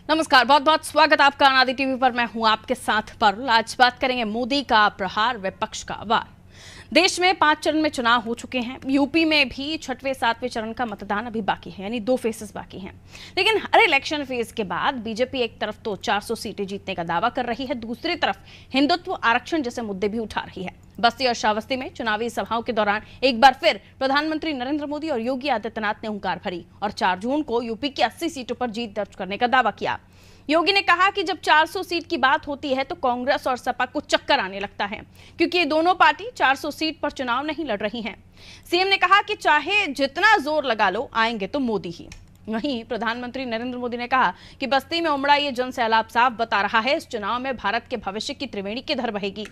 नमस्कार, बहुत बहुत स्वागत आपका अनादि टीवी पर। मैं हूं आपके साथ परल। आज बात करेंगे मोदी का प्रहार, विपक्ष का वार। देश में 5 चरण में चुनाव हो चुके हैं। यूपी में भी 6वें 7वें चरण का मतदान अभी बाकी है, यानी 2 फेजेस बाकी हैं। लेकिन हर इलेक्शन फेज के बाद बीजेपी एक तरफ तो 400 सीटें जीतने का दावा कर रही है, दूसरी तरफ हिंदुत्व, आरक्षण जैसे मुद्दे भी उठा रही है। बस्ती और श्रावस्ती में चुनावी सभाओं के दौरान एक बार फिर प्रधानमंत्री नरेंद्र मोदी और योगी आदित्यनाथ ने हुंकार भरी और 4 जून को यूपी की 80 सीटों पर जीत दर्ज करने का दावा किया। योगी ने कहा कि जब 400 सीट की बात होती है तो कांग्रेस और सपा को चक्कर आने लगता है, क्योंकि ये दोनों पार्टी 400 सीट पर चुनाव नहीं लड़ रही हैं। सीएम ने कहा कि चाहे जितना जोर लगा लो, आएंगे तो मोदी ही। वहीं प्रधानमंत्री नरेंद्र मोदी ने कहा कि बस्ती में उमड़ा ये जन सैलाब साफ बता रहा है, इस चुनाव में भारत के भविष्य की त्रिवेणी किधर बहेगी।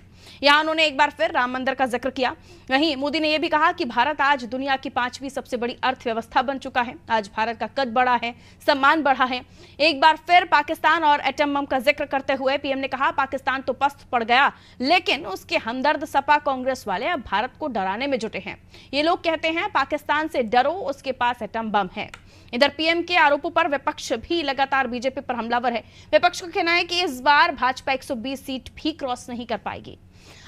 यहां उन्होंने एक बार फिर राम मंदिर का जिक्र किया। वहीं मोदी ने यह भी कहा कि भारत आज दुनिया की 5वीं सबसे बड़ी अर्थव्यवस्था बन चुका है। आज भारत का कद बढ़ा है, सम्मान बढ़ा है। एक बार फिर पाकिस्तान और एटम बम का जिक्र करते हुए पीएम ने कहा, पाकिस्तान तो पस्त पड़ गया, लेकिन उसके हमदर्द सपा कांग्रेस वाले अब भारत को डराने में जुटे हैं। ये लोग कहते हैं पाकिस्तान से डरो, उसके पास एटम बम है। इधर पीएम के आरोपों पर विपक्ष भी लगातार बीजेपी पर हमलावर है। विपक्ष का कहना है कि इस बार भाजपा 120 सीट भी क्रॉस नहीं कर पाएगी।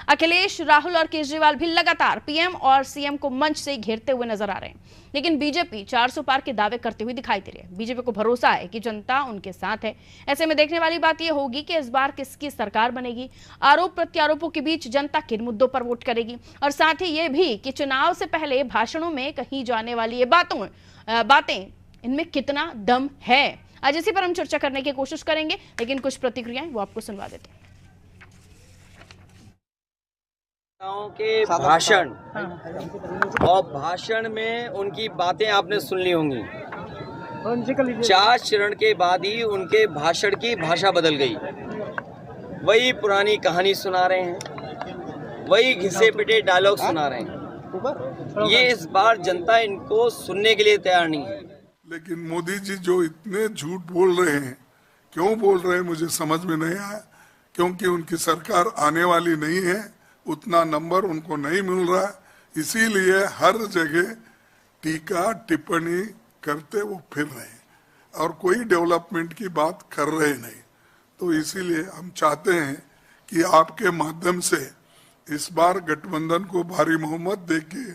अखिलेश, राहुल और केजरीवाल भी लगातार पीएम और सीएम को मंच से घेरते हुए नजर आ रहे हैं, लेकिन बीजेपी 400 पार के दावे करते हुए दिखाई दे रही है। बीजेपी को भरोसा है कि जनता उनके साथ है। ऐसे में देखने वाली बात यह होगी कि इस बार किसकी सरकार बनेगी। आरोप प्रत्यारोपों के बीच जनता किन मुद्दों पर वोट करेगी, और साथ ही ये भी कि चुनाव से पहले भाषणों में कही जाने वाली ये बातें इनमें कितना दम है। आज इसी पर हम चर्चा करने की कोशिश करेंगे, लेकिन कुछ प्रतिक्रियाएं वो आपको सुनवा देते हैं। के भाषण और भाषण में उनकी बातें आपने सुन ली होंगी। 4 चरण के बाद ही उनके भाषण की भाषा बदल गई। वही पुरानी कहानी सुना रहे हैं, वही घिसे पिटे डायलॉग सुना रहे हैं। ये इस बार जनता इनको सुनने के लिए तैयार नहीं है। लेकिन मोदी जी जो इतने झूठ बोल रहे हैं, क्यों बोल रहे हैं मुझे समझ में नहीं आया। क्योंकि उनकी सरकार आने वाली नहीं है, उतना नंबर उनको नहीं मिल रहा है, इसीलिए हर जगह टीका टिप्पणी करते वो फिर रहे हैं और कोई डेवलपमेंट की बात कर रहे नहीं। तो इसीलिए हम चाहते हैं कि आपके माध्यम से इस बार गठबंधन को भारी बहुमत देके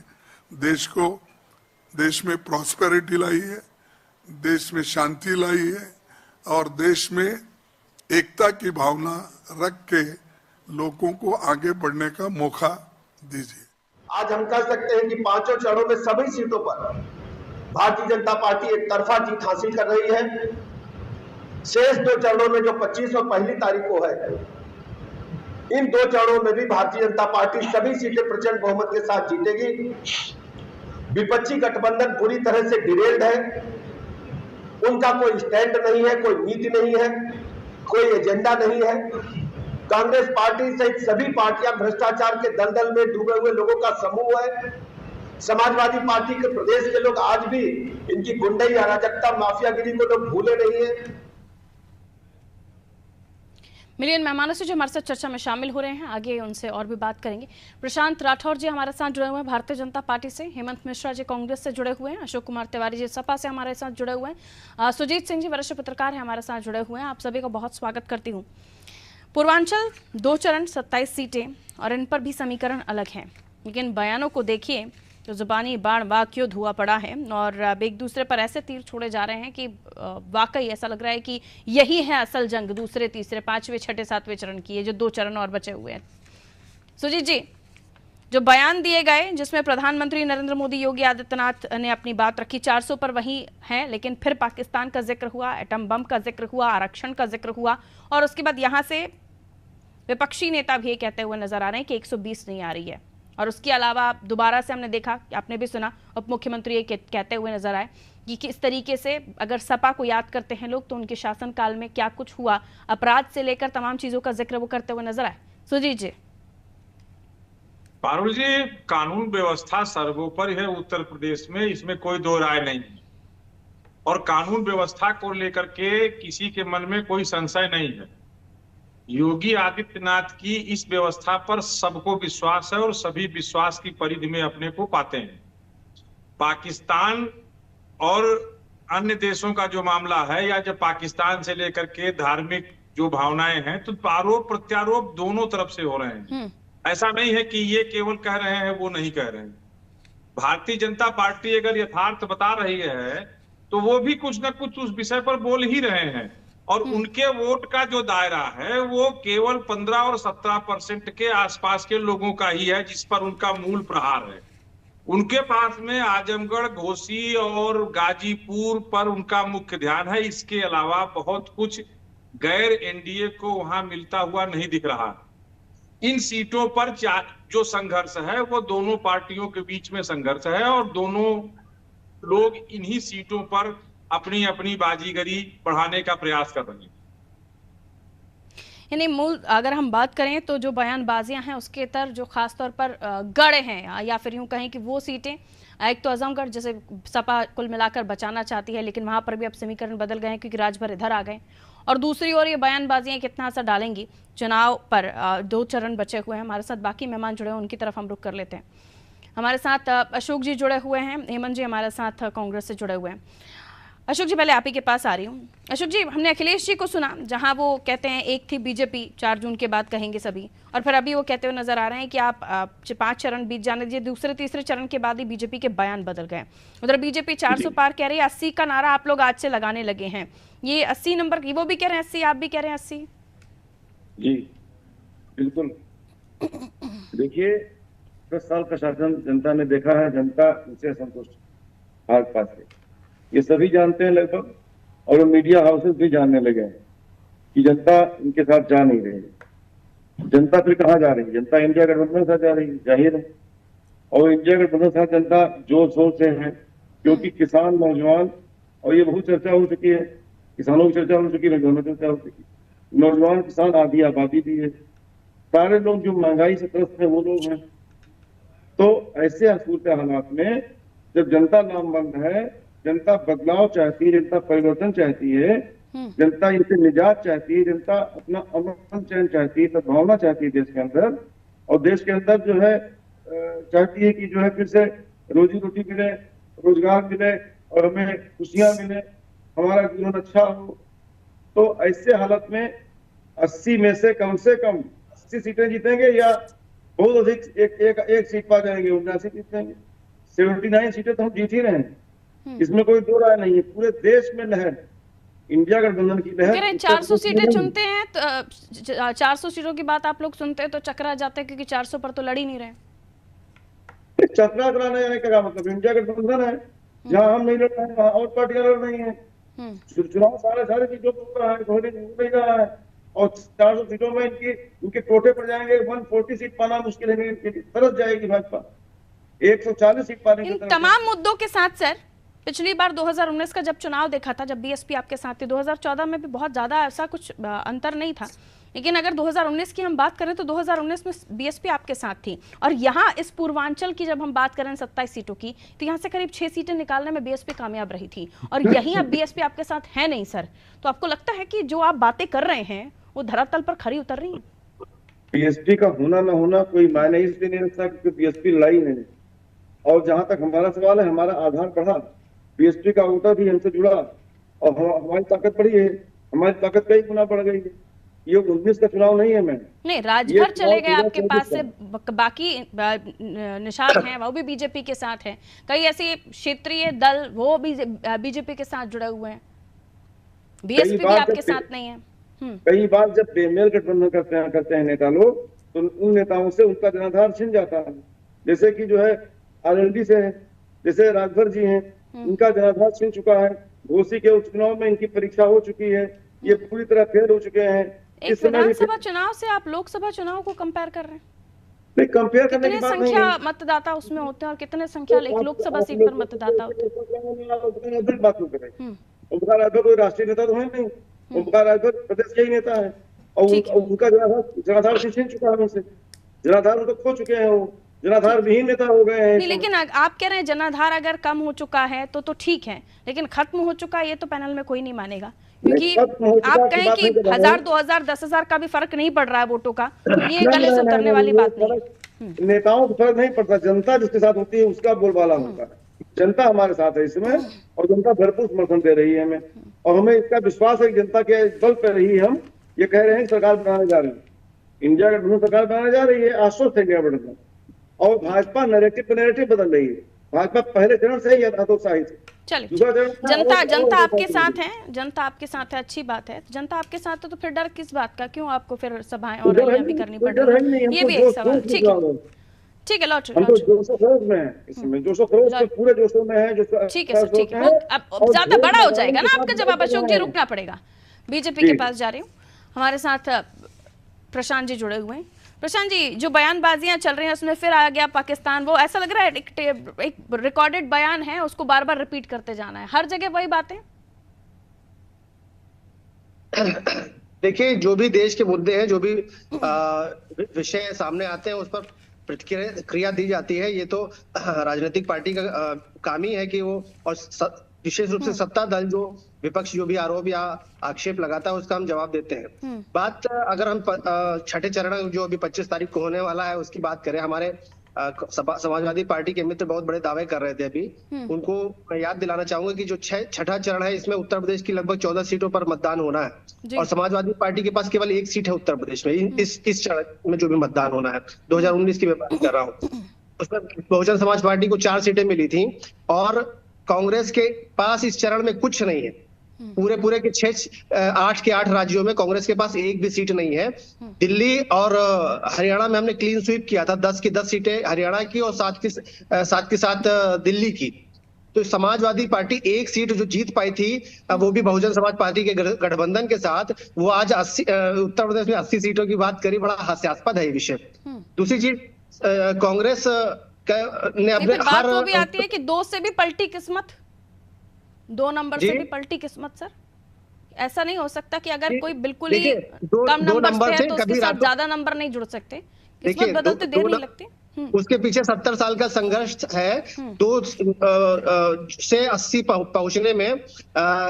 देश में प्रॉस्पेरिटी लाई है, देश में शांति लाई है और देश में एकता की भावना रख के लोगों को आगे बढ़ने का मौका दीजिए। आज हम कह सकते हैं कि 5 चरणों में सभी सीटों पर भारतीय जनता पार्टी एक तरफा जीत हासिल कर रही है। शेष 2 चरणों में जो 25 और 1 तारीख को है, इन 2 चरणों में भी भारतीय जनता पार्टी सभी सीटें प्रचंड बहुमत के साथ जीतेगी। विपक्षी गठबंधन पूरी तरह से डिरेल्ड है, उनका कोई स्टैंड नहीं है, कोई नीति नहीं है, कोई एजेंडा नहीं है। कांग्रेस पार्टी सहित सभी पार्टियां भ्रष्टाचार के दलदल में डूबे हुए लोगों का समूह है। समाजवादी पार्टी के प्रदेश के लोग आज भी इनकी गुंडई, अराजकता, माफियागिरी को लोग भूले नहीं है। मिलियन मेहमानों से जो हमारे साथ चर्चा में शामिल हो रहे हैं, आगे उनसे और भी बात करेंगे। प्रशांत राठौर जी हमारे साथ जुड़े हुए हैं भारतीय जनता पार्टी से, हेमंत मिश्रा जी कांग्रेस से जुड़े हुए हैं, अशोक कुमार तिवारी जी सपा से हमारे साथ जुड़े हुए हैं, सुजीत सिंह जी वरिष्ठ पत्रकार हैं हमारे साथ जुड़े हुए हैं। आप सभी का बहुत स्वागत करती हूँ। पूर्वांचल 2 चरण 27 सीटें और इन पर भी समीकरण अलग हैं, लेकिन बयानों को देखिए तो जुबानी बाण वाक्यों धुआं पड़ा है और एक दूसरे पर ऐसे तीर छोड़े जा रहे हैं कि वाकई ऐसा लग रहा है कि यही है असल जंग दूसरे, तीसरे, 5वें, 6ठे, 7वें चरण की, है जो 2 चरण और बचे हुए हैं। सुजीत जी, जो बयान दिए गए जिसमें प्रधानमंत्री नरेंद्र मोदी, योगी आदित्यनाथ ने अपनी बात रखी, 400 पर वही है, लेकिन फिर पाकिस्तान का जिक्र हुआ, एटम बम का जिक्र हुआ, आरक्षण का जिक्र हुआ, और उसके बाद यहाँ से विपक्षी नेता भी ये कहते हुए नजर आ रहे हैं कि 120 नहीं आ रही है। और उसके अलावा दोबारा से हमने देखा, आपने भी सुना, उप मुख्यमंत्री ये कहते हुए नजर आए कि किस तरीके से अगर सपा को याद करते हैं लोग तो उनके शासनकाल में क्या कुछ हुआ, अपराध से लेकर तमाम चीजों का जिक्र वो करते हुए नजर आए। सुजीत जी। पारुल जी, कानून व्यवस्था सर्वोपरि है उत्तर प्रदेश में, इसमें कोई 2 राय नहीं है और कानून व्यवस्था को लेकर के किसी के मन में कोई संशय नहीं है। योगी आदित्यनाथ की इस व्यवस्था पर सबको विश्वास है और सभी विश्वास की परिधि में अपने को पाते हैं। पाकिस्तान और अन्य देशों का जो मामला है या जब पाकिस्तान से लेकर के धार्मिक जो भावनाएं हैं, तो आरोप प्रत्यारोप दोनों तरफ से हो रहे हैं। ऐसा नहीं है कि ये केवल कह रहे हैं वो नहीं कह रहे हैं। भारतीय जनता पार्टी अगर यथार्थ बता रही है तो वो भी कुछ ना कुछ उस विषय पर बोल ही रहे हैं, और उनके वोट का जो दायरा है वो केवल 15 और 17% के आसपास के लोगों का ही है, जिस पर उनका मूल प्रहार है। उनके पास में आजमगढ़, घोसी और गाजीपुर पर उनका मुख्य ध्यान है। इसके अलावा बहुत कुछ गैर एनडीए को वहां मिलता हुआ नहीं दिख रहा। इन सीटों पर जो संघर्ष है वो दोनों पार्टियों के बीच में संघर्ष है, और दोनों लोग इन्हीं सीटों पर अपनी अपनी बाजीगरी बढ़ाने का प्रयास कर रहे हैं। यानी मूल अगर हम बात करें तो जो बयानबाजियां हैं उसके तर जो खास तौर पर गढ़ हैं, या फिर यूं कहें कि वो सीटें, एक तो आजमगढ़ जैसे सपा कुल मिलाकर बचाना चाहती है, लेकिन वहां पर भी अब समीकरण बदल गए हैं क्योंकि राजभर इधर आ गए, और दूसरी ओर ये बयानबाजियां कितना असर डालेंगी चुनाव पर। 2 चरण बचे हुए हैं। हमारे साथ बाकी मेहमान जुड़े हैं, उनकी तरफ हम रुख कर लेते हैं। हमारे साथ अशोक जी जुड़े हुए हैं, हेमंत जी हमारे साथ कांग्रेस से जुड़े हुए हैं। अशोक जी पहले आप ही के पास आ रही हूँ। अशोक जी, हमने अखिलेश जी को सुना जहां वो कहते हैं एक थी बीजेपी, 4 जून के बाद कहेंगे सभी, और फिर अभी वो कहते हुए नजर आ रहे हैं कि आप 5 चरण बीत जाने दीजिए, दूसरे तीसरे चरण के बाद ही बीजेपी के बयान बदल गए। उधर बीजेपी 400 पार कह रही है, 80 का नारा आप लोग आज से लगाने लगे हैं। ये 80 नंबर की वो भी कह रहे हैं 80, आप भी कह रहे हैं 80। जी बिल्कुल। देखिए 10 साल का शासन जनता ने देखा है, जनता उनसे संतुष्ट भाजपा से, ये सभी जानते हैं लगभग, और मीडिया हाउसेस भी जानने लगे हैं कि जनता इनके साथ जा नहीं रही है। जनता फिर कहाँ जा रही है? जनता इंडिया गठबंधन के साथ जा रही है, जाहिर है। और इंडिया गठबंधन के साथ जनता जोर शोर से है, क्योंकि किसान, नौजवान, और ये बहुत चर्चा हो चुकी है, किसानों की चर्चा हो चुकी है, दोनों चर्चा हो चुकी है। नौजवान किसान आधी आबादी भी है, सारे लोग जो महंगाई से त्रस्त है वो लोग हैं। तो ऐसे सूरत हालात में जब जनता नामबंद है, जनता बदलाव चाहती है, जनता परिवर्तन चाहती है, जनता इनसे निजात चाहती है, जनता अपना अमन चैन चाहती है, सद्भावना चाहती है देश के अंदर, और देश के अंदर जो है चाहती है कि जो है फिर से रोजी रोटी मिले, रोजगार मिले, और हमें खुशियां मिले, हमारा जीवन अच्छा हो। तो ऐसे हालत में 80 में से कम 80 सीटें जीतेंगे, या बहुत अधिक एक सीट पा जाएंगे, 79 जीतेंगे। 79 सीटें तो हम जीत ही रहे हैं, इसमें कोई दो राय नहीं है। पूरे देश में लहर, इंडिया गठबंधन की लहर। 400 सीटें चुनते हैं तो 400 सीटों की बात आप लोग सुनते हैं तो चकरा जाते हैं, क्योंकि 400 पर तो लड़ ही नहीं रहे। चकरा कराने जाने का मतलब, इंडिया गठबंधन है, जहाँ हम नहीं लड़ रहे हैं वहाँ और पार्टियां लड़ रही है। चुनाव सारे चीजों को नहीं रहा है, और 400 सीटों में इनके टोटे पड़ जाएंगे। 140 सीट पाना मुश्किल है, तरस जाएगी भाजपा 140 सीट पाने। इन तमाम मुद्दों के साथ सर, पिछली बार 2019 का जब चुनाव देखा था, जब बीएसपी आपके साथ थी, 2014 में भी बहुत ज्यादा ऐसा कुछ अंतर नहीं था, लेकिन अगर 2019 की हम बात करें तो 2019 में बीएसपी आपके साथ थी, और यहाँ इस पूर्वांचल की जब हम बात करें 27 सीटों की, तो यहाँ से करीब 6 सीटें निकालने में बीएसपी कामयाब रही थी, और यहीं अब बीएसपी आपके साथ है नहीं सर। तो आपको लगता है कि जो आप बातें कर रहे हैं वो धरातल पर खरी उतर रही है? बीएसपी का होना ना होना कोई मायने इसलिए नहीं रखता क्योंकि बीएसपी लड़ाई नहीं। और जहां तक हमारा सवाल है, हमारा आधार बढ़ा, बीएसपी का वोटर भी हमसे जुड़ा, और हमारी ताकत बढ़ी है, हमारी ताकत कई गुना बढ़ गई है। ये 19 का चुनाव नहीं है। मैं नहीं, राजभर चले गए आपके पास से, बाकी निशान हैं वो भी बीजेपी के साथ हैं, कई ऐसे क्षेत्रीय दल वो भी बीजेपी के साथ जुड़े हुए हैं, बीएसपी भी आपके साथ नहीं है। कई बार जब बेमेल गठबंधन करते हैं नेता लोग, तो उन नेताओं से उनका जनाधार छिन जाता है। जैसे कि जो है आरएलडी से है, जैसे राजभर जी हैं, इनका जनाधार छिन चुका है। घोसी के उपचुनाव में इनकी परीक्षा हो चुकी है, ये पूरी तरह फेल हो चुके हैं। एक विधानसभा चुनाव से आप लोकसभा चुनाव को कंपेयर कर रहे हैं? नहीं, कंपेयर करने की बात नहीं है। संख्या मतदाता उसमें होते हैं और कितने संख्या लोकसभा सीट पर मतदाता होते हैं? बात क्यों करें? ओमकार राजभर कोई राष्ट्रीय नेता तो है नहीं, ओमकार राजभर प्रदेश के ही नेता है, और उनका जनाधार छिन चुका है उनसे, जनाधार उनको खो चुके हैं, वो जनाधार विहीन नेता हो गए हैं। नहीं, लेकिन आप कह रहे हैं जनाधार अगर कम हो चुका है तो ठीक है, लेकिन खत्म हो चुका है ये तो पैनल में कोई नहीं मानेगा, क्योंकि आप कहें कि 1000, 2000, 10,000 का भी फर्क नहीं पड़ रहा है वोटों का, तो ये गले से उतरने वाली बात नहीं है। नेताओं को फर्क नहीं पड़ता, जनता जिसके साथ होती है उसका बोलबाला होता है। जनता हमारे साथ है इसमें, और जनता भरपूर समर्थन दे रही है हमें, और हमें इसका विश्वास है कि जनता के बल पर ही हम ये कह रहे हैं कि सरकार बनाने जा रहे हैं, इंडिया गठबंधन सरकार बनाने जा रही है, आश्वस्त है इंडिया गठबंधन। और भाजपा नैरेटिव बदल रही है, भाजपा पहले चरण से ही हतोत्साहित है। चलिए, जनता आपके साथ है, जनता आपके साथ है, अच्छी बात है। जनता आपके साथ है तो फिर डर किस बात का, क्यों आपको फिर सभाएं और रैलियां भी करनी पड़ रही है? ये भी एक सवाल। ठीक है, ठीक है, लौट हम तो जोशो खरोश में है, इसमें जोशो खरोश में पूरे जोशों में है। ठीक है सर, ठीक है, अब ज्यादा बड़ा हो जाएगा ना आपका जवाब, अशोक जी रुकना पड़ेगा। बीजेपी के पास जा रही हूँ, हमारे साथ प्रशांत जी जुड़े हुए हैं। प्रशांत जी, जो बयानबाजियां चल रही हैं उसमें फिर आ गया पाकिस्तान, वो ऐसा लग रहा है एक रिकॉर्डेड बयान है, उसको बार बार रिपीट करते जाना है, हर जगह वही बातें। देखिए, जो भी देश के मुद्दे हैं, जो भी विषय सामने आते हैं, उस पर प्रतिक्रिया दी जाती है। ये तो राजनीतिक पार्टी का काम ही है कि वो, और विशेष रूप से सत्ता दल जो विपक्ष जो भी आरोप या आक्षेप लगाता है उसका हम जवाब देते हैं। बात अगर हम छठे चरण जो अभी 25 तारीख को होने वाला है उसकी बात करें, हमारे समाजवादी पार्टी के मित्र बहुत बड़े दावे कर रहे थे अभी, उनको मैं याद दिलाना चाहूंगा कि जो छठा चरण है इसमें उत्तर प्रदेश की लगभग 14 सीटों पर मतदान होना है, और समाजवादी पार्टी के पास केवल 1 सीट है उत्तर प्रदेश में। इस चरण में जो भी मतदान होना है, 2019 की मैं बात कर रहा हूँ, उसमें बहुजन समाज पार्टी को 4 सीटें मिली थी, और कांग्रेस के पास इस चरण में कुछ नहीं है। पूरे के 8 के 8 राज्यों में कांग्रेस के पास एक भी सीट नहीं है। दिल्ली और हरियाणा में हमने क्लीन स्वीप किया था, 10 की 10 सीटें हरियाणा की और 7 के 7 दिल्ली की। तो समाजवादी पार्टी 1 सीट जो जीत पाई थी, वो भी बहुजन समाज पार्टी के गठबंधन के साथ, वो आज उत्तर प्रदेश में 80 सीटों की बात करी। बड़ा हास्यास्पद है ये विषय। दूसरी चीज, कांग्रेस ने अपने बात वो भी आती है कि 2 से भी पलटी किस्मत, 2 नंबर से भी पलटी किस्मत। सर, ऐसा नहीं हो सकता कि अगर कोई बिल्कुल ही कम नंबर से है तो उसके साथ ज्यादा नंबर नहीं जुड़ सकते, किस्मत बदलते देर नहीं लगती। उसके पीछे 70 साल का संघर्ष है। 2 से 80 पहुंचने में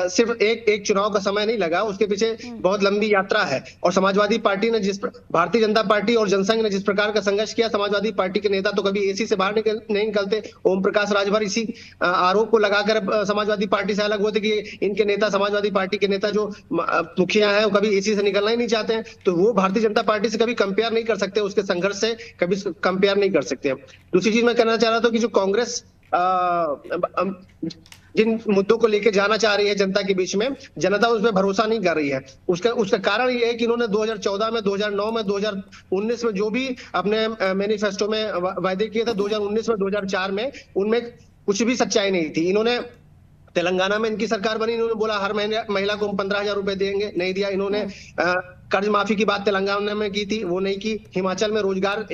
सिर्फ एक चुनाव का समय नहीं लगा, उसके पीछे बहुत लंबी यात्रा है। और समाजवादी पार्टी ने भारतीय जनता पार्टी और जनसंघ ने जिस प्रकार का संघर्ष किया, समाजवादी पार्टी के नेता तो कभी एसी से बाहर नहीं निकलते। ओम प्रकाश राजभर इसी आरोप को लगाकर समाजवादी पार्टी से अलग हुए थे कि इनके नेता, समाजवादी पार्टी के नेता जो मुखिया है, वो कभी एसी से निकलना ही नहीं चाहते हैं। तो वो भारतीय जनता पार्टी से कभी कंपेयर नहीं कर सकते, उसके संघर्ष से कभी कंपेयर नहीं कर सकते हैं। दूसरी चीज मैं कहना चाह रहा था कि जो कांग्रेस जिन मुद्दों को लेकर जाना चाह रही है जनता के बीच में, जनता उसमें भरोसा नहीं कर रही है। उसका कारण ये है कि इन्होंने 2014 में, 2009 में, 2019 में जो भी अपने मैनिफेस्टो में वायदे किए थे, 2019 में, 2004 में, उनमें कुछ भी सच्चाई नहीं थी। इन्होंने तेलंगाना में इनकी सरकार बनी, इन्होंने बोला हर महीने महिला को हम 15,000 रुपए देंगे, नहीं दिया। इन्होंने कर्ज माफी की बात तेलंगाना में की थी, वो नहीं की। हिमाचल में रोजगार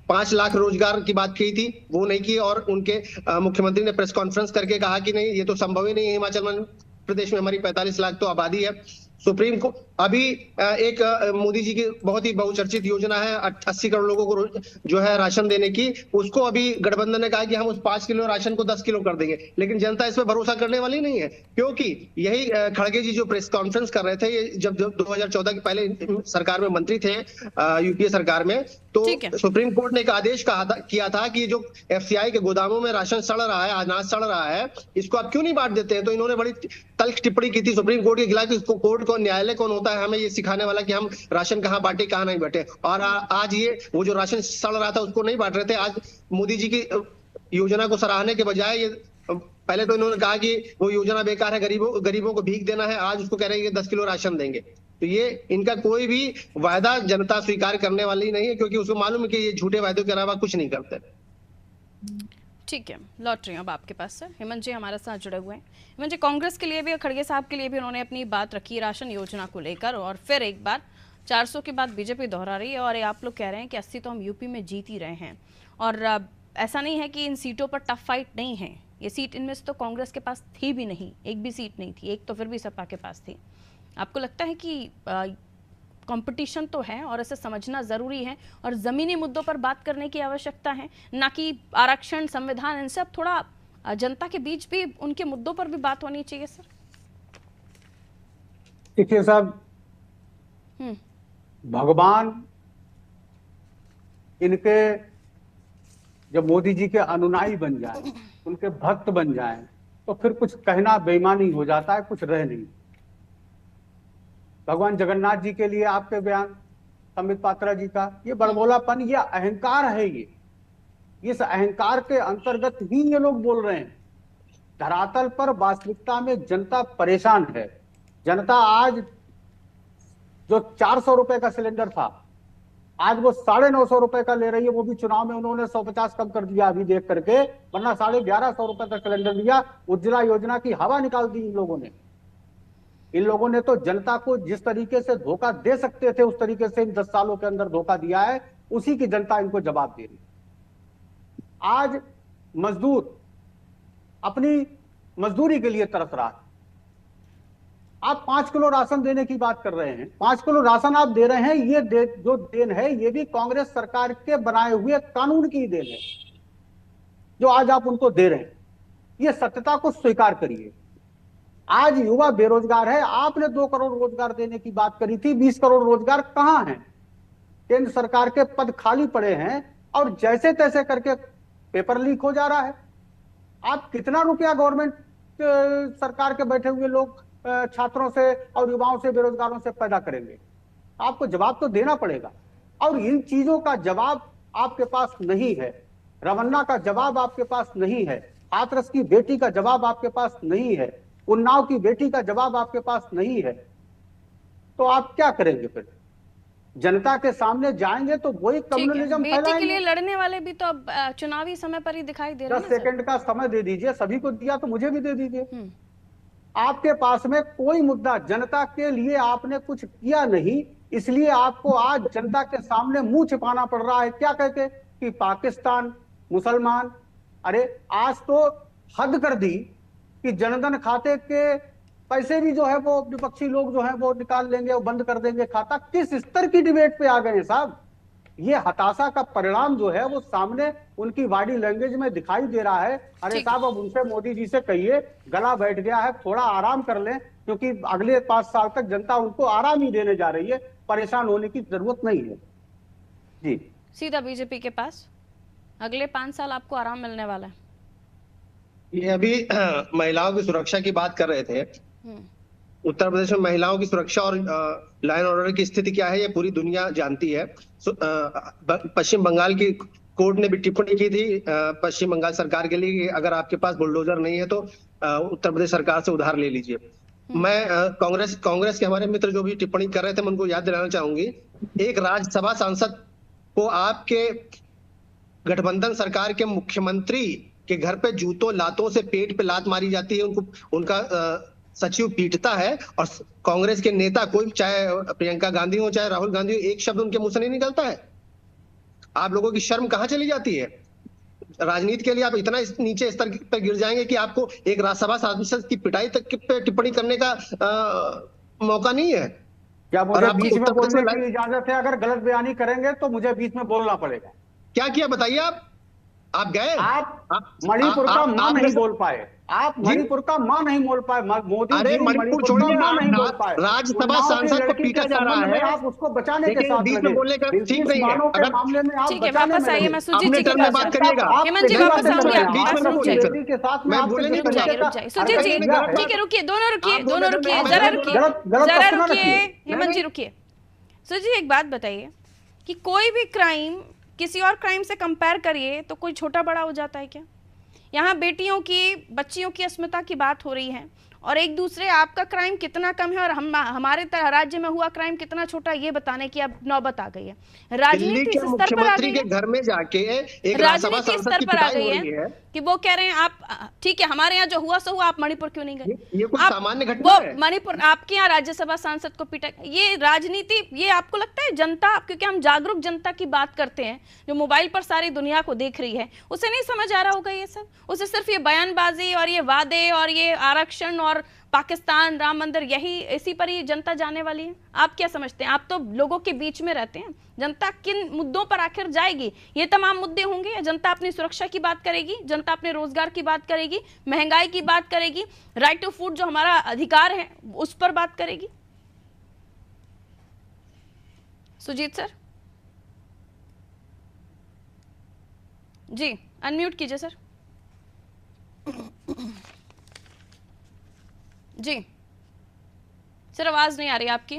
5 लाख रोजगार की बात की थी, वो नहीं की। और उनके मुख्यमंत्री ने प्रेस कॉन्फ्रेंस करके कहा कि नहीं, ये तो संभव ही नहीं है, हिमाचल प्रदेश में हमारी 45 लाख तो आबादी है। सुप्रीम कोर्ट अभी एक मोदी जी की बहुत ही बहुचर्चित योजना है 80 करोड़ लोगों को जो है राशन देने की, उसको अभी गठबंधन ने कहा कि हम उस 5 किलो राशन को 10 किलो कर देंगे। लेकिन जनता इस पर भरोसा करने वाली नहीं है, क्योंकि यही खड़गे जी जो प्रेस कॉन्फ्रेंस कर रहे थे, ये जब 2014 के पहले सरकार में मंत्री थे, यूपीए सरकार में, तो सुप्रीम कोर्ट ने एक आदेश किया था कि जो एफसीआई के गोदामों में राशन सड़ रहा है, अनाज सड़ रहा है, इसको आप क्यों नहीं बांट देते हैं। तो इन्होंने बड़ी तल्ख टिप्पणी की थी सुप्रीम कोर्ट के खिलाफ कि इसको कोर्ट को, न्यायालय कौन होता है हमें ये सिखाने वाला कि हम राशन कहाँ बांटे कहाँ नहीं बांटे। और आज ये वो जो राशन सड़ रहा था उसको नहीं बांट रहे थे। आज मोदी जी की योजना को सराहने के बजाय ये, पहले तो इन्होंने कहा कि वो योजना बेकार है, गरीबों को भीख देना है, आज उसको कह रहे हैं कि 10 किलो राशन देंगे। तो ये इनका कोई भी वायदा जनता स्वीकार करने वाली नहीं है, क्योंकि उसको मालूम है कि ये झूठे वायदों के अलावा कुछ नहीं करते। ठीक है, लौट रही हूँ अब आपके पास सर। हेमंत जी हमारे साथ जुड़े हुए हैं। हेमंत जी, कांग्रेस के लिए भी और खड़गे साहब के लिए भी उन्होंने अपनी बात रखी राशन योजना को लेकर, और फिर एक बार 400 की बात बीजेपी दोहरा रही है, और आप लोग कह रहे हैं कि 80 तो हम यूपी में जीत ही रहे हैं। और ऐसा नहीं है कि इन सीटों पर टफ फाइट नहीं है, ये सीट इनमें से तो कांग्रेस के पास थी भी नहीं, एक भी सीट नहीं थी, एक तो फिर भी सपा के पास थी। आपको लगता है कि कंपटीशन तो है और इसे समझना जरूरी है, और जमीनी मुद्दों पर बात करने की आवश्यकता है, ना कि आरक्षण, संविधान, इन सब थोड़ा जनता के बीच भी उनके मुद्दों पर भी बात होनी चाहिए सर। देखिए साहब, भगवान इनके जब मोदी जी के अनुयायी बन जाए उनके भक्त बन जाएं, तो फिर कुछ कहना बेईमानी हो जाता है, कुछ रह नहीं। भगवान जगन्नाथ जी के लिए आपके बयान, संबित पात्रा जी का, ये बड़बोलापन, ये अहंकार है। ये इस अहंकार के अंतर्गत ही ये लोग बोल रहे हैं। धरातल पर वास्तविकता में जनता परेशान है। जनता आज जो 400 रुपए का सिलेंडर था, आज वो 950 रुपए का ले रही है। वो भी चुनाव में उन्होंने 150 कम कर दिया अभी देख करके, वरना 1150 रुपए का सिलेंडर दिया। उज्ज्वला योजना की हवा निकाल दी इन लोगों ने। इन लोगों ने तो जनता को जिस तरीके से धोखा दे सकते थे उस तरीके से इन 10 सालों के अंदर धोखा दिया है। उसी की जनता इनको जवाब दे रही है। आज मजदूर अपनी मजदूरी के लिए तरस रहा है। आप 5 किलो राशन देने की बात कर रहे हैं, 5 किलो राशन आप दे रहे हैं। ये जो देन है ये भी कांग्रेस सरकार के बनाए हुए कानून की देन है जो आज आप उनको दे रहे हैं। ये सत्यता को स्वीकार करिए। आज युवा बेरोजगार है। आपने 2 करोड़ रोजगार देने की बात करी थी, 20 करोड़ रोजगार कहां हैं? केंद्र सरकार के पद खाली पड़े हैं और जैसे तैसे करके पेपर लीक हो जा रहा है। आप कितना रुपया गवर्नमेंट सरकार के बैठे हुए लोग छात्रों से और युवाओं से, बेरोजगारों से पैदा करेंगे? आपको जवाब तो देना पड़ेगा। और इन चीजों का जवाब आपके पास नहीं है। रमन्ना का जवाब आपके पास नहीं है। हाथरस की बेटी का जवाब आपके पास नहीं है। उन्नाव की बेटी का जवाब आपके पास नहीं है। तो आप क्या करेंगे फिर? जनता के सामने जाएंगे तो वही कम्युनलिज्म फैलाएंगे। बेटी के लिए लड़ने वाले भी तो अब चुनावी समय पर ही दिखाई दे रहे हैं। 10 सेकंड का समय दे दीजिए। सभी को दिया तो मुझे भी दे दीजिए। आपके पास में कोई मुद्दा, जनता के लिए आपने कुछ किया नहीं, इसलिए आपको आज जनता के सामने मुंह छिपाना पड़ रहा है। क्या कहते कि पाकिस्तान, मुसलमान। अरे आज तो हद कर दी कि जनधन खाते के पैसे भी जो है वो विपक्षी लोग जो है वो निकाल लेंगे, वो बंद कर देंगे खाता। किस स्तर की डिबेट पे आ गए हैं साहब? ये हताशा का परिणाम जो है वो सामने उनकी बॉडी लैंग्वेज में दिखाई दे रहा है। अरे साहब, अब उनसे मोदी जी से कहिए गला बैठ गया है, थोड़ा आराम कर लें, क्योंकि अगले 5 साल तक जनता उनको आराम ही देने जा रही है। परेशान होने की जरूरत नहीं है। जी सीधा बीजेपी के पास अगले 5 साल आपको आराम मिलने वाला है। ये अभी महिलाओं की सुरक्षा की बात कर रहे थे। उत्तर प्रदेश में महिलाओं की सुरक्षा और लॉ एंड ऑर्डर की स्थिति क्या है ये पूरी दुनिया जानती है। पश्चिम बंगाल की कोर्ट ने भी टिप्पणी की थी पश्चिम बंगाल सरकार के लिए कि अगर आपके पास बुलडोजर नहीं है तो उत्तर प्रदेश सरकार से उधार ले लीजिए। मैं कांग्रेस के हमारे मित्र जो भी टिप्पणी कर रहे थे मैं उनको याद दिलाना चाहूंगी, एक राज्यसभा सांसद को आपके गठबंधन सरकार के मुख्यमंत्री के घर पे जूतों लातों से पेट पे लात मारी जाती है, उनका सचिव पीटता है और कांग्रेस के नेता, कोई चाहे प्रियंका गांधी हो चाहे राहुल गांधी हो, एक शब्द उनके मुंह से नहीं निकलता है। आप लोगों की शर्म कहां चली जाती है? राजनीति के लिए आप इतना नीचे स्तर पर गिर जाएंगे कि आपको एक राज्यसभा सांसद की पिटाई तक पे टिप्पणी करने का मौका नहीं है। क्या मुझे बीच में बोलने की इजाजत है? अगर गलत बयानी करेंगे तो मुझे बीच में बोलना पड़ेगा। क्या किया बताइए? आप गए, आप मणिपुर का मां नहीं बोल पाए। आप मणिपुर का मां नहीं बोल पाए। मोदी अरे मणिपुर छोड़िए, राज्यसभा सांसद को पीटा जा रहा है, आप उसको बचाने के साथ बीच में बोलने का ठीक नहीं है। अगर मामले में आप ठीक है, वापस आइए। मैं सुजीत जी की बात करिएगा। हेमंत जी वापस आऊंगी आपके पास। रुक जाइए, सुजीत जी ठीक है, रुकिए, दोनों रुकिए, जरा रुकिए। हेमंत जी रुकिए। सुजीत जी एक बात बताइए कि कोई भी क्राइम किसी और क्राइम से कंपेयर करिए तो कोई छोटा बड़ा हो जाता है क्या? यहाँ बेटियों की, बच्चियों की अस्मिता की बात हो रही है और एक दूसरे आपका क्राइम कितना कम है और हमारे राज्य में हुआ क्राइम कितना छोटा, ये बताने की अब नौबत आ गई है। राजनीति स्तर पर आ गई है, घर में जाके एक राजनीति स्तर पर आ गई है कि वो कह रहे हैं आप ठीक है, हमारे यहाँ जो हुआ सो हुआ, आप मणिपुर क्यों नहीं गए? ये कुछ सामान्य घटना है। मणिपुर आपके यहाँ राज्यसभा सांसद को पीटा, ये राजनीति, ये आपको लगता है जनता, क्योंकि हम जागरूक जनता की बात करते हैं जो मोबाइल पर सारी दुनिया को देख रही है, उसे नहीं समझ आ रहा होगा ये सब? उसे सिर्फ ये बयानबाजी और ये वादे और ये आरक्षण और पाकिस्तान, राम मंदिर, यही इसी पर ही जनता जाने वाली है? आप क्या समझते हैं? आप तो लोगों के बीच में रहते हैं। जनता किन मुद्दों पर आखिर जाएगी? ये तमाम मुद्दे होंगे या जनता अपनी सुरक्षा की बात करेगी, जनता अपने रोजगार की बात करेगी, महंगाई की बात करेगी, राइट टू फूड जो हमारा अधिकार है उस पर बात करेगी? सुजीत सर जी अनम्यूट कीजिए सर। जी सर, आवाज नहीं आ रही आपकी,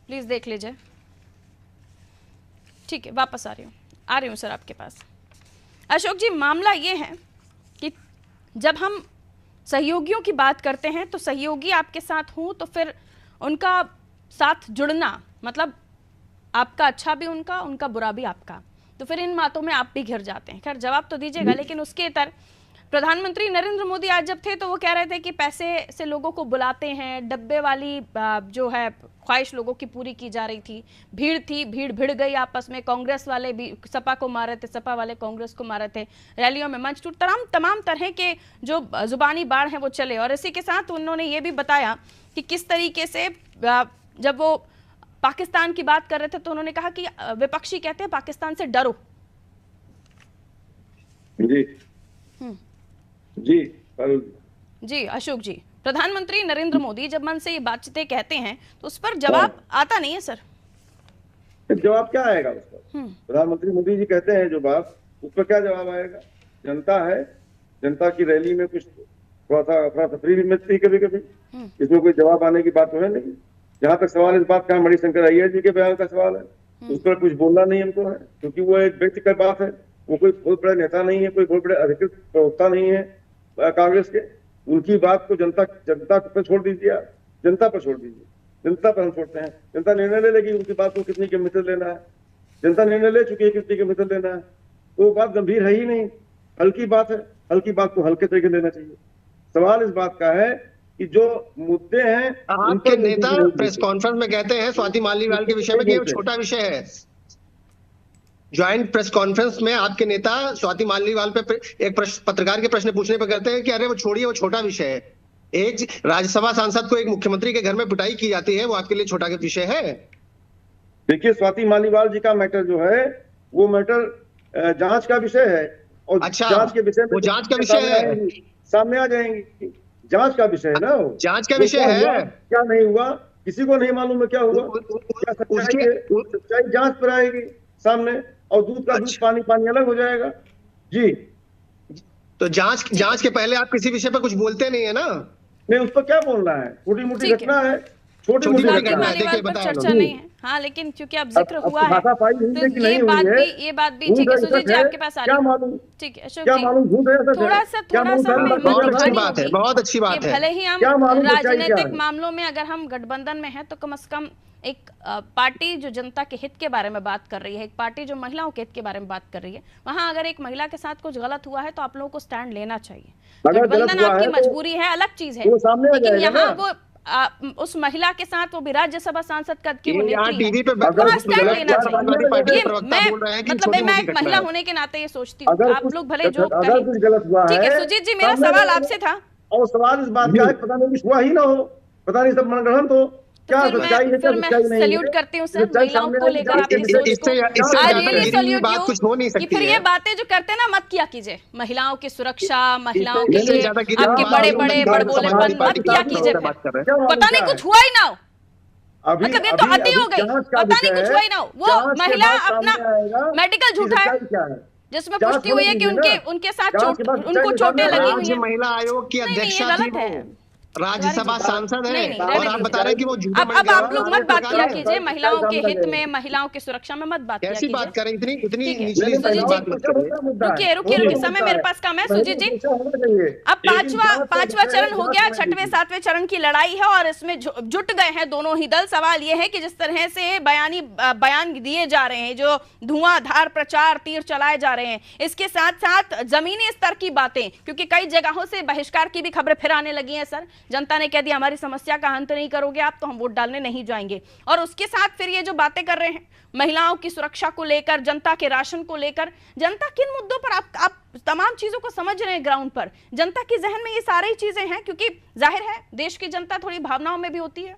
प्लीज देख लीजिए। ठीक है, वापस आ रही हूँ सर आपके पास। अशोक जी, मामला ये है कि जब हम सहयोगियों की बात करते हैं तो सहयोगी आपके साथ हों तो फिर उनका साथ जुड़ना मतलब आपका अच्छा भी उनका, उनका बुरा भी आपका, तो फिर इन बातों में आप भी घिर जाते हैं। खैर जवाब तो दीजिएगा, लेकिन उसके इतर प्रधानमंत्री नरेंद्र मोदी आज जब थे तो वो कह रहे थे कि पैसे से लोगों को बुलाते हैं, डब्बे वाली जो है ख्वाहिश लोगों की पूरी की जा रही थी, भीड़ थी, भीड़ भिड़ गई आपस में, कांग्रेस वाले भी सपा को मार रहे थे, सपा वाले कांग्रेस को मार रहे थे, रैलियों में मंच टूट, तमाम तरह के जो जुबानी बाढ़ हैं वो चले। और इसी के साथ उन्होंने ये भी बताया कि किस तरीके से जब वो पाकिस्तान की बात कर रहे थे तो उन्होंने कहा कि विपक्षी कहते हैं पाकिस्तान से डरो। जी अशोक जी, प्रधानमंत्री नरेंद्र मोदी जब मन से ये बातचीतें कहते हैं तो उस पर जवाब आता नहीं है सर। जवाब क्या आएगा उस पर? प्रधानमंत्री मोदी जी कहते हैं जो बात, उस पर क्या जवाब आएगा? जनता है, जनता की रैली में कुछ थोड़ा सा अफरा तफरी भी मचती है कभी कभी, इसमें कोई जवाब आने की बात तो है नहीं। जहां तक सवाल इस बात का मणिशंकर अय्यर जी के बयान का सवाल है, उस पर कुछ बोलना नहीं हमको है, क्योंकि वो एक व्यक्तिगत बात है, वो कोई बहुत बड़े नेता नहीं है, कोई बहुत बड़े अधिकृत प्रवक्ता नहीं है कांग्रेस के। उनकी बात को जनता पर छोड़ दीजिए, आप जनता पर छोड़ दीजिए, जनता पर हम छोड़ते हैं। जनता निर्णय ले लेगी उनकी बात को कितनी की मिसल लेना है, जनता निर्णय ले चुकी है कितनी की मिसल लेना है, तो वो बात गंभीर है ही नहीं, हल्की बात है, हल्की बात को हल्के तरीके लेना चाहिए। सवाल इस बात का है कि जो मुद्दे हैं, आपके नेता प्रेस कॉन्फ्रेंस में कहते हैं स्वाति मालीवाल के विषय में कि ये छोटा विषय है। ज्वाइंट प्रेस कॉन्फ्रेंस में आपके नेता स्वाति मालीवाल पे एक पत्रकार के प्रश्न पूछने पर कहते हैं कि अरे वो छोड़िए, वो छोटा विषय है। एक राज्यसभा सांसद को एक मुख्यमंत्री के घर में पिटाई की जाती है, वो आपके लिए छोटा विषय है? देखिए, स्वाति मालीवाल जी का मैटर जो है वो मैटर जांच का विषय है, और अच्छा, जांच के विषय वो जांच का विषय है, सामने आ जाएंगी। जांच का विषय है ना, जांच का विषय है। क्या नहीं हुआ किसी को नहीं मालूम है, क्या हुआ, क्या सच्चाई जांच पर आएगी सामने, और दूध का दूध पानी पानी अलग हो जाएगा। जी, तो जांच के पहले आप किसी विषय पर कुछ बोलते नहीं है ना? नहीं, उस पर क्या बोलना है, छोटी मोटी घटना है, छोटी मोटी घटना है, देखिए पर चर्चा नहीं है। हाँ, लेकिन क्योंकि अब जिक्र हुआ है तो ये बात भी ठीक है। सुजीत जी आपके पास आ रही है, ठीक है अशोक जी, थोड़ा सा बहुत अच्छी बात है, बहुत अच्छी बात है। भले ही हम राजनीतिक मामलों में अगर हम गठबंधन में हैं तो कम से कम एक पार्टी जो जनता के हित के बारे में बात कर रही है, एक पार्टी जो महिलाओं के हित के बारे में बात कर रही है, वहां अगर एक महिला के साथ कुछ गलत हुआ है तो आप लोगों को स्टैंड लेना चाहिए। गठबंधन आपकी मजबूरी है, अलग चीज है, लेकिन यहाँ वो उस महिला के साथ वो भी राज्यसभा सांसद कद की वो नेत्री है, वहाँ स्टैंड लेना चाहिए। मैं एक महिला होने के नाते ये सोचती हूँ, आप लोग भले जो करें। ठीक है सुजीत जी, मेरा सवाल आपसे था, और सवाल इस बात का है पता नहीं कुछ हुआ ही ना हो, पता नहीं सब मनगढ़ंत हो, क्या सच्चाई है, क्या सच्चाई नहीं है। सैल्यूट करती हूँ सर महिलाओं को लेकर आपकी सोच को। फिर ये बातें जो करते हैं ना, मत किया कीजिए, महिलाओं की सुरक्षा, महिलाओं के लिए आपके बड़े बड़े बड़बोलेपन मत किया कीजिए। पता नहीं कुछ हुआ ही ना हो, मतलब ये तो अति हो गई, पता नहीं कुछ हुआ ही ना हो। वो महिला अपना मेडिकल झूठा है जिसमें पुष्टि हुई है कि उनके साथ उनको चोटें लगी हुई है। महिला आयोग की अध्यक्षा थी, राज्यसभा सांसद है, और आप बता रहे हैं कि वो अब आप लोग मत बात किया कीजिए महिलाओं के हित में, महिलाओं की सुरक्षा में मत बात किया कीजिए। बात करें इतनी निचली बात मत करिए। रुकिए, समय मेरे पास कम है। सुजीत जी, अब पांचवा चरण हो गया, छठवें सातवें चरण की लड़ाई है और इसमें जुट गए हैं दोनों ही दल। सवाल यह है कि जिस तरह से बयान दिए जा रहे हैं, जो धुआंधार प्रचार तीर चलाए जा रहे हैं, इसके साथ साथ जमीनी स्तर की बातें, क्योंकि कई जगहों से बहिष्कार की भी खबरें फिर आने लगी हैं सर, जनता ने कह दिया हमारी समस्या का अंत नहीं करोगे आप तो हम वोट डालने नहीं जाएंगे। और उसके साथ फिर ये जो बातें कर रहे हैं महिलाओं की सुरक्षा को लेकर, जनता के राशन को लेकर, जनता किन मुद्दों पर आप तमाम चीजों को समझ रहे हैं ग्राउंड पर, जनता के जहन में ये सारी चीजें हैं, क्योंकि जाहिर है देश की जनता थोड़ी भावनाओं में भी होती है।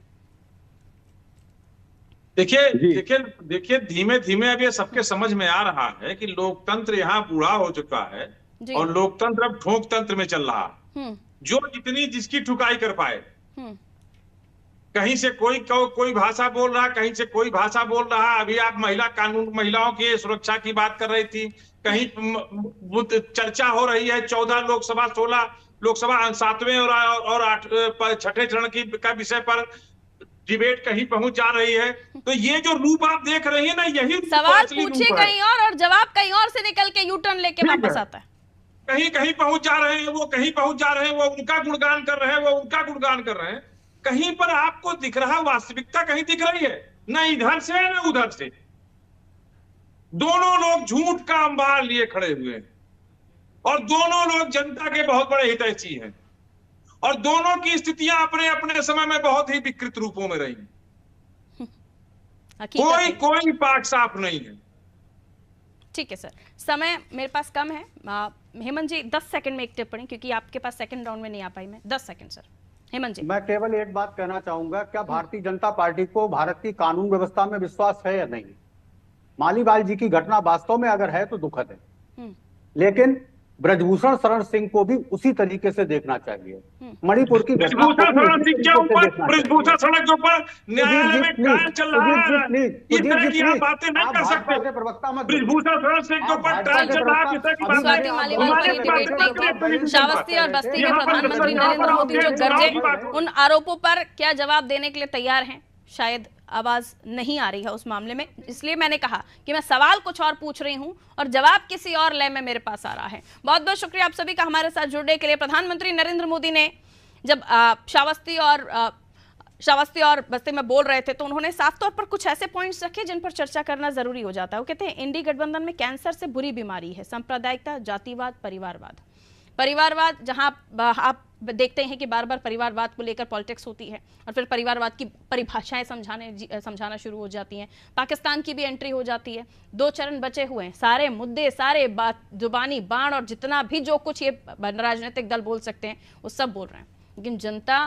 देखिए धीमे धीमे अब ये सबके समझ में आ रहा है कि लोकतंत्र यहाँ बूढ़ा हो चुका है और लोकतंत्र अब ठोक तंत्र में चल रहा है, जो जितनी जिसकी ठुकाई कर पाए। कहीं से कोई भाषा बोल रहा, कहीं से कोई भाषा बोल रहा। अभी आप महिलाओं की सुरक्षा की बात कर रही थी, कहीं चर्चा हो रही है 14 लोकसभा 16 लोकसभा 7वें और 6ठे चरण का विषय पर डिबेट कहीं पहुंच जा रही है। तो ये जो रूप आप देख रहे हैं ना, यही सवाल पूछे कहीं और जवाब कहीं और से निकल के यूटर्न लेके वापस आता है। कहीं कहीं पहुंच जा रहे हैं, वो कहीं पहुंच जा रहे हैं, वो उनका गुणगान कर रहे हैं, वो उनका गुणगान कर रहे हैं। कहीं पर आपको दिख रहा वास्तविकता कहीं दिख रही है, न इधर से न उधर से। दोनों लोग झूठ का अंबार लिए खड़े हुए हैं और दोनों लोग जनता के बहुत बड़े हितैषी हैं और दोनों की स्थितियां अपने अपने समय में बहुत ही विकृत रूपों में रही। कोई पाक साफ नहीं है। ठीक है सर, समय मेरे पास कम है। हेमंत जी 10 सेकंड में एक टिप्पणी, क्योंकि आपके पास सेकंड राउंड में नहीं आ पाई मैं। 10 सेकंड सर। हेमंत जी। मैं केवल एक बात कहना चाहूंगा, क्या भारतीय जनता पार्टी को भारत की कानून व्यवस्था में विश्वास है या नहीं? मालीवाल जी की घटना वास्तव में अगर है तो दुखद है, लेकिन ब्रजभूषण शरण सिंह को भी उसी तरीके से देखना चाहिए। मणिपुर की घटना ब्रजभूषण सिंह के ऊपर, ब्रजभूषण शरण के ऊपर न्यायालय में ट्रायल चल रहा है, इस तरह की आप बातें नहीं कर सकते। प्रवक्ता मत, ब्रजभूषण शरण सिंह के ऊपर ट्रायल चल रहा है। श्रावस्ती और बस्ती में प्रधानमंत्री नरेंद्र मोदी जो गरजे, उन आरोपों पर क्या जवाब देने के लिए तैयार हैं? शायद आवाज नहीं आ रही है उस मामले में, इसलिए मैंने कहा कि मैं सवाल कुछ और पूछ रही हूं और जवाब किसी और लय में मेरे पास आ रहा है। बहुत बहुत शुक्रिया आप सभी का हमारे साथ जुड़ने के लिए। प्रधानमंत्री नरेंद्र मोदी ने जब श्रावस्ती और बस्ती में बोल रहे थे तो उन्होंने साफ तौर पर कुछ ऐसे पॉइंट्स रखे जिन पर चर्चा करना जरूरी हो जाता है। वो कहते हैं इंडी गठबंधन में कैंसर से बुरी बीमारी है सांप्रदायिकता, जातिवाद, परिवारवाद, जहां आप देखते हैं कि बार बार परिवारवाद को लेकर पॉलिटिक्स होती है और फिर परिवारवाद की परिभाषाएं समझाना शुरू हो जाती हैं। पाकिस्तान की भी एंट्री हो जाती है। 2 चरण बचे हुए हैं, सारे मुद्दे, सारे बात, जुबानी बाण और जितना भी जो कुछ ये राजनीतिक दल बोल सकते हैं वो सब बोल रहे हैं, लेकिन जनता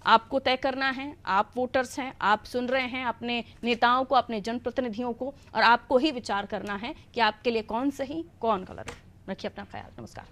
आपको तय करना है। आप वोटर्स हैं, आप सुन रहे हैं अपने नेताओं को, अपने जनप्रतिनिधियों को, और आपको ही विचार करना है कि आपके लिए कौन सही कौन गलत। रखिए अपना ख्याल। नमस्कार।